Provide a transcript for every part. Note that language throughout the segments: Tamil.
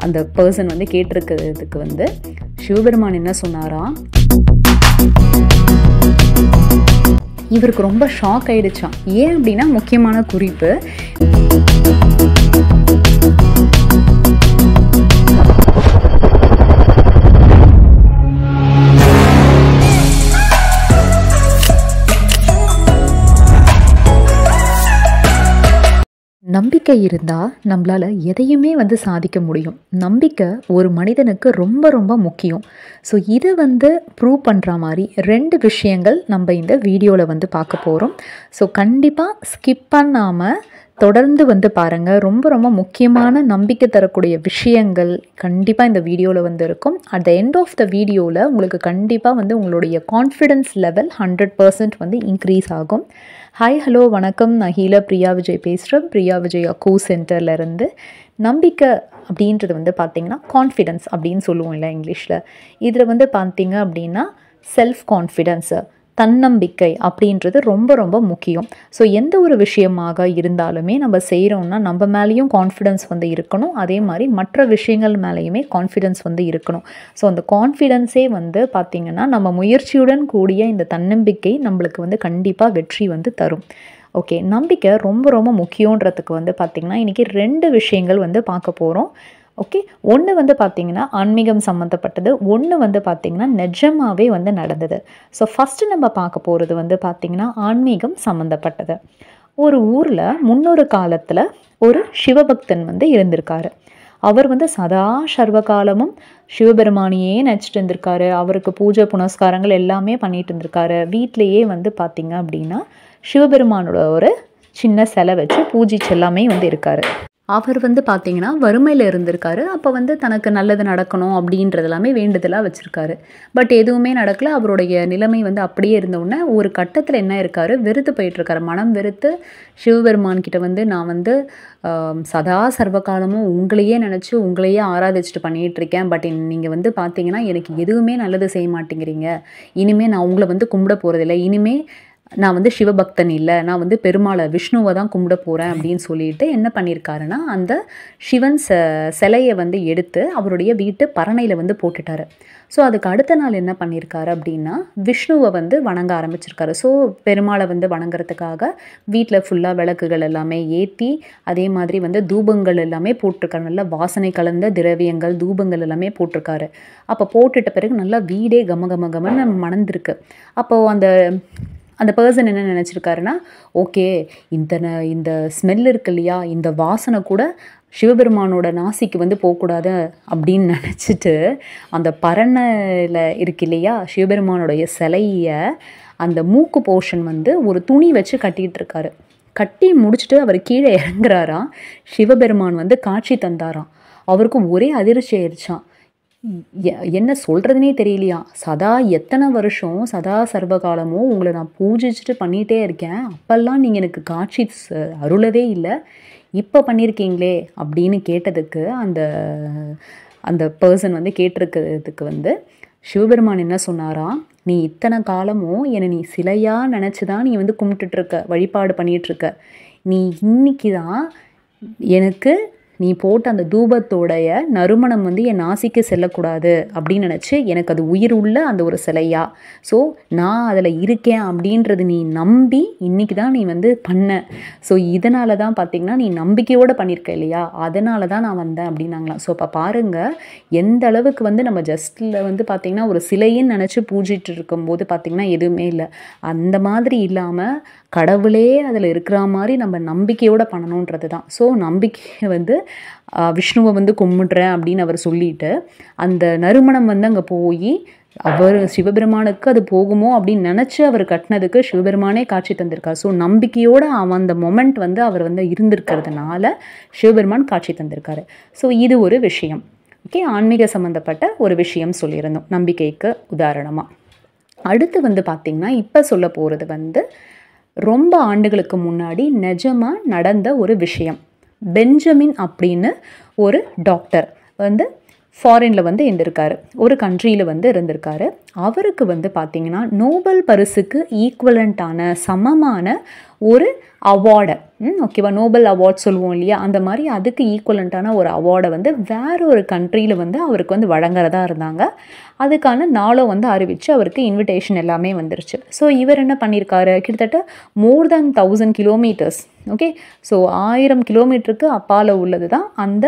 அந்த பர்சன் வந்து கேட்டிருக்கிறதுக்கு வந்து சிவபெருமான் என்ன சொன்னாராம், இவருக்கு ரொம்ப ஷாக் ஆயிடுச்சான். ஏன் அப்படின்னா முக்கியமான குறிப்பு, நம்பிக்கை இருந்தால் நம்மளால் எதையுமே வந்து சாதிக்க முடியும். நம்பிக்கை ஒரு மனிதனுக்கு ரொம்ப ரொம்ப முக்கியம். ஸோ இதை வந்து ப்ரூவ் பண்ணுற மாதிரி 2 விஷயங்கள் நம்ம இந்த வீடியோவில் வந்து பார்க்க போகிறோம். ஸோ கண்டிப்பாக ஸ்கிப் பண்ணாமல் தொடர்ந்து வந்து பாருங்கள். ரொம்ப ரொம்ப முக்கியமான நம்பிக்கை தரக்கூடிய விஷயங்கள் கண்டிப்பாக இந்த வீடியோவில் வந்து இருக்கும். At the end of the வீடியோவில் உங்களுக்கு கண்டிப்பாக வந்து உங்களுடைய கான்ஃபிடென்ஸ் லெவல் 100% வந்து இன்க்ரீஸ் ஆகும். ஹாய் ஹலோ வணக்கம், நான் ஹீலர் பிரியா விஜய் பேசுகிறேன். பிரியா விஜய் அக்கூ சென்டர்லேருந்து. நம்பிக்கை அப்படின்றது வந்து பார்த்திங்கன்னா கான்ஃபிடென்ஸ் அப்படின்னு சொல்லுவோம் இல்லை இங்கிலீஷில். இதில் வந்து பார்த்திங்க அப்படின்னா செல்ஃப் கான்ஃபிடென்ஸு, தன்னம்பிக்கை அப்படின்றது ரொம்ப ரொம்ப முக்கியம். ஸோ எந்த ஒரு விஷயமாக இருந்தாலுமே நம்ம செய்கிறோம்னா நம்ம மேலேயும் கான்ஃபிடென்ஸ் வந்து இருக்கணும், அதே மாதிரி மற்ற விஷயங்கள் மேலேயுமே கான்ஃபிடென்ஸ் வந்து இருக்கணும். ஸோ அந்த கான்ஃபிடென்ஸே வந்து பார்த்திங்கன்னா நம்ம முயற்சியுடன் கூடிய இந்த தன்னம்பிக்கை நம்மளுக்கு வந்து கண்டிப்பாக வெற்றி வந்து தரும். ஓகே, நம்பிக்கை ரொம்ப ரொம்ப முக்கியன்றதுக்கு வந்து பார்த்திங்கன்னா இன்றைக்கி 2 விஷயங்கள் வந்து பார்க்க போகிறோம். ஓகே, ஒன்று வந்து பார்த்திங்கன்னா ஆன்மீகம் சம்மந்தப்பட்டது, ஒன்று வந்து பார்த்திங்கன்னா நிஜமாகவே வந்து நடந்தது. ஸோ ஃபஸ்ட்டு நம்ம பார்க்க போகிறது வந்து பார்த்திங்கன்னா ஆன்மீகம் சம்மந்தப்பட்டது. ஒரு ஊரில் முன்னொரு காலத்தில் ஒரு சிவபக்தன் வந்து இருந்திருக்காரு. அவர் வந்து சதா சர்வகாலமும் சிவபெருமானியே நினச்சிட்டு இருந்திருக்காரு. அவருக்கு பூஜை புனஸ்காரங்கள் எல்லாமே பண்ணிட்டு இருந்திருக்காரு. வீட்டிலையே வந்து பார்த்திங்க அப்படின்னா சிவபெருமானோட ஒரு சின்ன சிலை வச்சு பூஜிச்சு எல்லாமே வந்து இருக்காரு. அவர் வந்து பார்த்திங்கன்னா வறுமையில் இருந்திருக்காரு. அப்போ வந்து தனக்கு நல்லது நடக்கணும் அப்படின்றது எல்லாமே வேண்டுதலாக வச்சுருக்காரு. பட் எதுவுமே நடக்கலை. அவருடைய நிலைமை வந்து அப்படியே இருந்தவுடனே ஒரு கட்டத்தில் என்ன இருக்காரு, வெறுத்து போயிட்டுருக்காரு. மனம் வெறுத்து சிவபெருமான்கிட்ட வந்து நான் வந்து சதா சர்வகாலமும் உங்களையே நினச்சி உங்களையே ஆராதிச்சுட்டு பண்ணிகிட்ருக்கேன். பட் நீங்கள் வந்து பார்த்திங்கன்னா எனக்கு எதுவுமே நல்லது செய்ய மாட்டேங்கிறீங்க. இனிமேல் நான் உங்களை வந்து கும்பிட போகிறதில்ல. இனிமேல் நான் வந்து சிவபக்தன் இல்லை, நான் வந்து பெருமாளை விஷ்ணுவை தான் கும்பிட போகிறேன் அப்படின்னு சொல்லிட்டு என்ன பண்ணியிருக்காருன்னா அந்த சிவன் சிலையை வந்து எடுத்து அவருடைய வீட்டு பரணையில் வந்து போட்டுட்டாரு. ஸோ அதுக்கு அடுத்த நாள் என்ன பண்ணியிருக்காரு அப்படின்னா விஷ்ணுவை வந்து வணங்க ஆரம்பிச்சிருக்காரு. ஸோ பெருமாளை வந்து வணங்குறதுக்காக வீட்டில் ஃபுல்லாக விளக்குகள் எல்லாமே ஏற்றி அதே மாதிரி வந்து தூபங்கள் எல்லாமே போட்டிருக்காரு. நல்லா வாசனை கலந்த திரவியங்கள் தூபங்கள் எல்லாமே போட்டிருக்காரு. அப்போ போட்டுட்ட பிறகு நல்லா வீடே கம கம கமன்னு மணந்திருக்கு. அப்போது அந்த பர்சன் என்ன நினச்சிருக்காருன்னா, ஓகே இந்த ஸ்மெல் இருக்கு இல்லையா, இந்த வாசனை கூட சிவபெருமானோட நாசிக்கு வந்து போகக்கூடாது அப்படின்னு நினச்சிட்டு அந்த பரணையில் இருக்கு இல்லையா சிவபெருமானோடைய சிலையை அந்த மூக்கு போர்ஷன் வந்து ஒரு துணி வச்சு கட்டிகிட்டு இருக்காரு. கட்டி முடிச்சுட்டு அவர் கீழே இறங்குறாராம். சிவபெருமான் வந்து காட்சி தந்தாராம். அவருக்கு ஒரே அதிர்ச்சி ஆயிடுச்சான். என்ன சொல்கிறதுனே தெரியலையா, எத்தனை வருஷம் சதா சர்வகாலமும் உங்களை நான் பூஜிச்சுட்டு பண்ணிகிட்டே இருக்கேன், அப்பெல்லாம் நீங்கள் எனக்கு காட்சி அருளவே இல்லை, இப்போ பண்ணியிருக்கீங்களே அப்படின்னு கேட்டதுக்கு அந்த பர்சன் வந்து கேட்டிருக்கிறதுக்கு வந்து சிவபெருமான் என்ன சொன்னாராம், நீ இத்தனை காலமும் என்னை நீ சிலையாக நினச்சி தான் நீ வந்து கும்பிட்டுட்ருக்க, வழிபாடு பண்ணிகிட்ருக்க. நீ இன்னைக்கு தான் எனக்கு நீ போட்ட அந்த தூபத்தோடைய நறுமணம் வந்து என் நாசிக்கு செல்லக்கூடாது அப்படின்னு நினச்சி எனக்கு அது உயிர் உள்ள அந்த ஒரு சிலையா, ஸோ நான் அதில் இருக்கேன் அப்படின்றது நீ நம்பி இன்றைக்கி தான் நீ வந்து பண்ண. ஸோ இதனால தான் பார்த்திங்கன்னா நீ நம்பிக்கையோடு பண்ணியிருக்க இல்லையா, அதனால தான் நான் வந்தேன் அப்படின்னாங்களாம். ஸோ இப்போ பாருங்கள் எந்த அளவுக்கு வந்து நம்ம ஜஸ்ட்டில் வந்து பார்த்திங்கன்னா ஒரு சிலைன்னு நினச்சி பூஜிட்டு இருக்கும்போது பார்த்திங்கன்னா எதுவுமே இல்லை. அந்த மாதிரி இல்லாமல் கடவுளே அதில் இருக்கிற மாதிரி நம்ம நம்பிக்கையோடு பண்ணணுன்றது தான். ஸோ நம்பிக்கை வந்து விஷ்ணுவை வந்து கும்பிடுறேன் அப்படின்னு அவர் சொல்லிட்டு அந்த நறுமணம் வந்து அங்கே போய் அவர் சிவபெருமானுக்கு அது போகுமோ அப்படின்னு நினச்சி அவர் கட்டினதுக்கு சிவபெருமானே காட்சி தந்திருக்கார். ஸோ நம்பிக்கையோடு அந்த மொமெண்ட் வந்து அவர் வந்து இருந்திருக்கிறதுனால சிவபெருமான் காட்சி தந்திருக்காரு. ஸோ இது ஒரு விஷயம். ஓகே, ஆன்மீக சம்மந்தப்பட்ட ஒரு விஷயம் சொல்லியிருந்தோம் நம்பிக்கைக்கு உதாரணமாக. அடுத்து வந்து பார்த்திங்கன்னா இப்போ சொல்ல போகிறது வந்து ரொம்ப ஆண்டுகளுக்கு முன்னாடி நிஜமாக நடந்த ஒரு விஷயம். பெஞ்சமின் அப்படின்னு ஒரு டாக்டர் வந்து ஃபாரினில் வந்து இருந்திருக்காரு, ஒரு கண்ட்ரியில் வந்து இருந்திருக்காரு. அவருக்கு வந்து பார்த்திங்கன்னா நோபல் பரிசுக்கு ஈக்குவலண்ட்டான சமமான ஒரு அவார்டை, ஓகேவா, நோபல் அவார்ட் சொல்லுவோம் இல்லையா, அந்த மாதிரி அதுக்கு ஈக்குவலண்ட்டான ஒரு அவார்டை வந்து வேற ஒரு கண்ட்ரியில் வந்து அவருக்கு வந்து வழங்குறதா இருந்தாங்க. அதுக்கான நாளும் வந்து அறிவித்து அவருக்கு இன்விடேஷன் எல்லாமே வந்துருச்சு. ஸோ இவர் என்ன பண்ணியிருக்காரு, கிட்டத்தட்ட மோர் தென் 1000 கிலோமீட்டர்ஸ், ஓகே, ஸோ 1000 கிலோமீட்டருக்கு அப்பால் உள்ளது தான் அந்த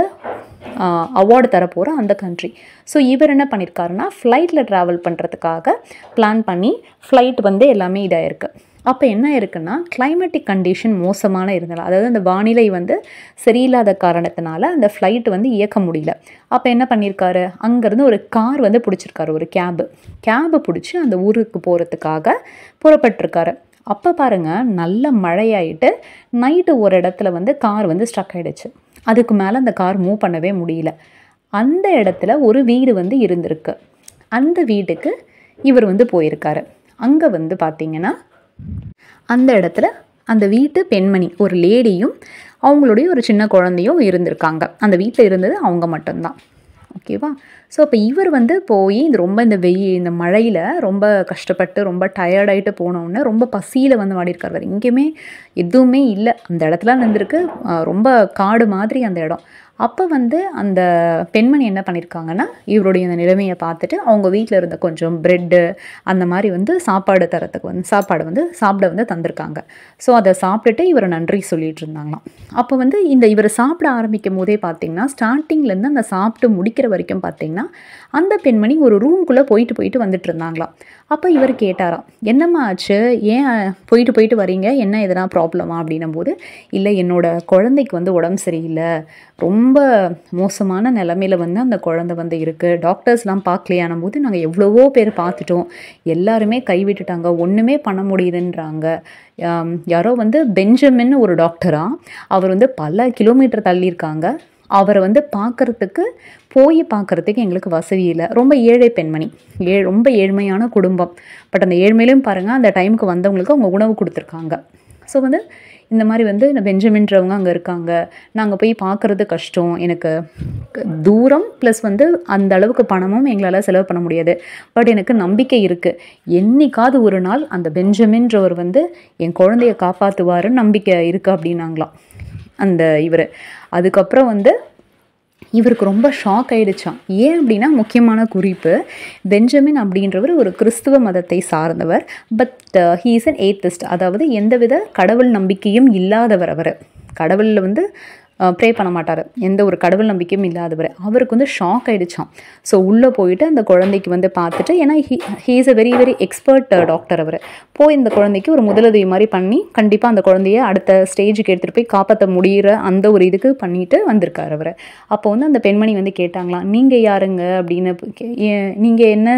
அவார்டு தரப்போகிற அந்த கண்ட்ரி. ஸோ இவர் என்ன பண்ணியிருக்காருன்னா ஃப்ளைட்டில் ட்ராவல் பண்ணுறதுக்காக பிளான் பண்ணி ஃப்ளைட் வந்து எல்லாமே இதாகிருக்கு. அப்போ என்ன இருக்குன்னா கிளைமேட்டிக் கண்டிஷன் மோசமான இருந்தனால, அதாவது அந்த வானிலை வந்து சரியில்லாத காரணத்தினால அந்த ஃப்ளைட் வந்து இயக்க முடியல. அப்போ என்ன பண்ணியிருக்காரு, அங்கேருந்து ஒரு கார் வந்து பிடிச்சிருக்காரு, ஒரு கேபு பிடிச்சி அந்த ஊருக்கு போகிறதுக்காக புறப்பட்டிருக்காரு. அப்போ பாருங்கள், நல்ல மழையாயிட்டு நைட்டு ஒரு இடத்துல வந்து கார் வந்து ஸ்ட்ரக் ஆகிடுச்சு. அதுக்கு மேலே அந்த கார் மூவ் பண்ணவே முடியல. அந்த இடத்துல ஒரு வீடு வந்து இருந்திருக்கு. அந்த வீட்டுக்கு இவர் வந்து போயிருக்காரு. அங்கே வந்து பார்த்திங்கன்னா அந்த இடத்துல அந்த வீட்டு பெண்மணி, ஒரு லேடியும் அவங்களுடைய ஒரு சின்ன குழந்தையும் இருந்திருக்காங்க. அந்த வீட்டில் இருந்தது அவங்க மட்டும்தான், ஓகேவா. ஸோ அப்போ இவர் வந்து போய் இந்த மழையில் ரொம்ப கஷ்டப்பட்டு ரொம்ப டயர்டாயிட்டு போனோடனே ரொம்ப பசியில் வந்து வாடியிருக்காரு. எங்கேயுமே எதுவுமே இல்லை, அந்த இடத்துல இருந்திருக்கு, ரொம்ப காடு மாதிரி அந்த இடம். அப்போ வந்து அந்த பெண்மணி என்ன பண்ணியிருக்காங்கன்னா இவருடைய இந்த நிலைமையை பார்த்துட்டு அவங்க வீட்டில் இருந்த கொஞ்சம் ப்ரெட்டு அந்த மாதிரி வந்து சாப்பாடு சாப்பிட வந்து தந்திருக்காங்க. ஸோ அதை சாப்பிட்டுட்டு இவர் நன்றி சொல்லிட்டு இருந்தாங்களாம். அப்போ வந்து இவர் சாப்பிட ஆரம்பிக்கும் போதே பார்த்திங்கன்னா ஸ்டார்டிங்லேருந்து அந்த சாப்பிட்டு முடிக்கிற வரைக்கும் பார்த்திங்கன்னா அந்த பெண்மணி ஒரு ரூம்குள்ளே போயிட்டு வந்துட்டு இருந்தாங்களாம். அப்போ இவர் கேட்டாராம், என்னம்மா ஆச்சு, ஏன் போயிட்டு வரீங்க, என்ன எதனா ப்ராப்ளமா அப்படின்னும் போது, இல்லை என்னோட குழந்தைக்கு வந்து உடம்பு சரியில்லை, ரொம்ப மோசமான நிலமையில வந்து அந்த குழந்தை வந்து இருக்குது, டாக்டர்ஸ்லாம் பார்க்கலையானும் போது நாங்கள் எவ்வளவோ பேர் பார்த்துட்டோம், எல்லாருமே கைவிட்டுட்டாங்க, ஒன்றுமே பண்ண முடியுதுன்றாங்க. யாரோ வந்து பெஞ்சமின் ஒரு டாக்டரா, அவர் வந்து பல கிலோமீட்டர் தள்ளியிருக்காங்க, அவரை வந்து பார்க்குறதுக்கு எங்களுக்கு வசதி இல்லை. ரொம்ப ஏழை பெண்மணி, ரொம்ப ஏழ்மையான குடும்பம். பட் அந்த ஏழ்மையிலையும் பாருங்கள், அந்த டைமுக்கு வந்தவங்களுக்கு அவங்க உணவு கொடுத்துருக்காங்க. ஸோ வந்து இந்த மாதிரி வந்து பெஞ்சமின்றவங்க அங்கே இருக்காங்க, நாங்கள் போய் பார்க்குறது கஷ்டம், எனக்கு தூரம் ப்ளஸ் வந்து அந்த அளவுக்கு பணமும் எங்களால் செலவு பண்ண முடியாது, பட் எனக்கு நம்பிக்கை இருக்குது, என்னைக்காவது ஒரு நாள் அந்த பெஞ்சமின்றவர் வந்து என் குழந்தைய காப்பாற்றுவாருன்னு நம்பிக்கை இருக்குது அப்படின்னாங்களாம் அந்த இவர். அதுக்கப்புறம் வந்து இவருக்கு ரொம்ப ஷாக் ஆகிடுச்சான். ஏன் அப்படின்னா, முக்கியமான குறிப்பு, பெஞ்சமின் அப்படின்றவர் ஒரு கிறிஸ்துவ மதத்தை சார்ந்தவர். But he is an atheist, அதாவது எந்தவித கடவுள் நம்பிக்கையும் இல்லாதவர். அவர் கடவுளில் வந்து ப்ரே பண்ண மாட்டார், எந்த ஒரு கடவுள் நம்பிக்கையும் இல்லாதவர். அவருக்கு வந்து ஷாக் ஆகிடுச்சான். ஸோ உள்ளே போயிட்டு அந்த குழந்தைக்கு வந்து பார்த்துட்டு, ஏன்னா he is a very very expert doctor. அவர் போய் இந்த குழந்தைக்கு ஒரு முதலுதவி மாதிரி பண்ணி கண்டிப்பாக அந்த குழந்தைய அடுத்த ஸ்டேஜுக்கு எடுத்துகிட்டு போய் காப்பாற்ற முடிகிற அந்த ஒரு இதுக்கு பண்ணிட்டு வந்திருக்கார் அவர். அப்போ வந்து அந்த பெண்மணி வந்து கேட்டாங்களாம், நீங்கள் யாருங்க அப்படின்னு, நீங்கள் என்ன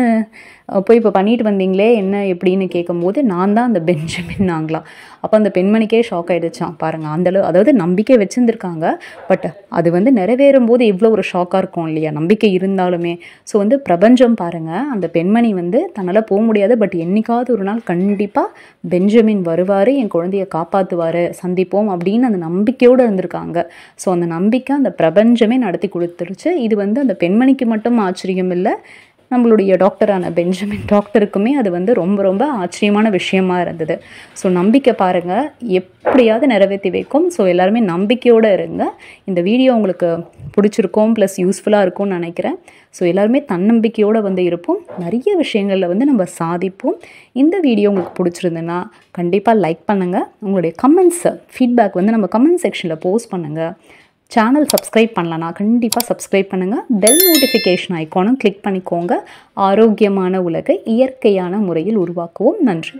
போய் இப்போ பண்ணிட்டு வந்தீங்களே என்ன எப்படின்னு கேட்கும்போது, நான் தான் அந்த பெஞ்சமின் ஆங்களாம். அப்போ அந்த பெண்மணிக்கே ஷாக் ஆகிடுச்சான். பாருங்கள், அந்தளவு, அதாவது நம்பிக்கை வச்சுருந்துருக்காங்க, பட் அது வந்து நிறைவேறும் போது எவ்வளோ ஒரு ஷாக்காக இருக்கும் இல்லையா, நம்பிக்கை இருந்தாலுமே. ஸோ வந்து பிரபஞ்சம் பாருங்கள், அந்த பெண்மணி வந்து தன்னால் போக முடியாது, பட் என்றைக்காவது ஒரு நாள் கண்டிப்பாக பெஞ்சமின் வருவார், என் குழந்தைய காப்பாற்றுவார், சந்திப்போம் அப்படின்னு அந்த நம்பிக்கையோடு இருந்திருக்காங்க. ஸோ அந்த நம்பிக்கை அந்த பிரபஞ்சமே நடத்தி கொடுத்துருச்சு. இது வந்து அந்த பெண்மணிக்கு மட்டும் ஆச்சரியம் இல்லை, நம்மளுடைய டாக்டரான பெஞ்சமின் டாக்டருக்குமே அது வந்து ரொம்ப ரொம்ப ஆச்சரியமான விஷயமா இருந்தது. ஸோ நம்பிக்கை பாருங்கள், எப்படியாவது நிறைவேற்றி வைக்கும். ஸோ எல்லாருமே நம்பிக்கையோடு இருங்க. இந்த வீடியோ உங்களுக்கு பிடிச்சிருக்கும், ப்ளஸ் யூஸ்ஃபுல்லாக இருக்கும்னு நினைக்கிறேன். ஸோ எல்லாருமே தன்னம்பிக்கையோடு வந்து இருப்போம், நிறைய விஷயங்களில் வந்து நம்ம சாதிப்போம். இந்த வீடியோ உங்களுக்கு பிடிச்சிருந்துன்னா கண்டிப்பாக லைக் பண்ணுங்கள். உங்களுடைய கமெண்ட்ஸ், ஃபீட்பேக் வந்து நம்ம கமெண்ட் செக்ஷனில் போஸ்ட் பண்ணுங்கள். சேனல் சப்ஸ்கிரைப் பண்ணலன்னா கண்டிப்பாக சப்ஸ்கிரைப் பண்ணுங்கள். பெல் நோட்டிஃபிகேஷன் ஐக்கானும் கிளிக் பண்ணிக்கோங்க. ஆரோக்கியமான உலகை இயற்கையான முறையில் உருவாக்குவோம். நன்றி.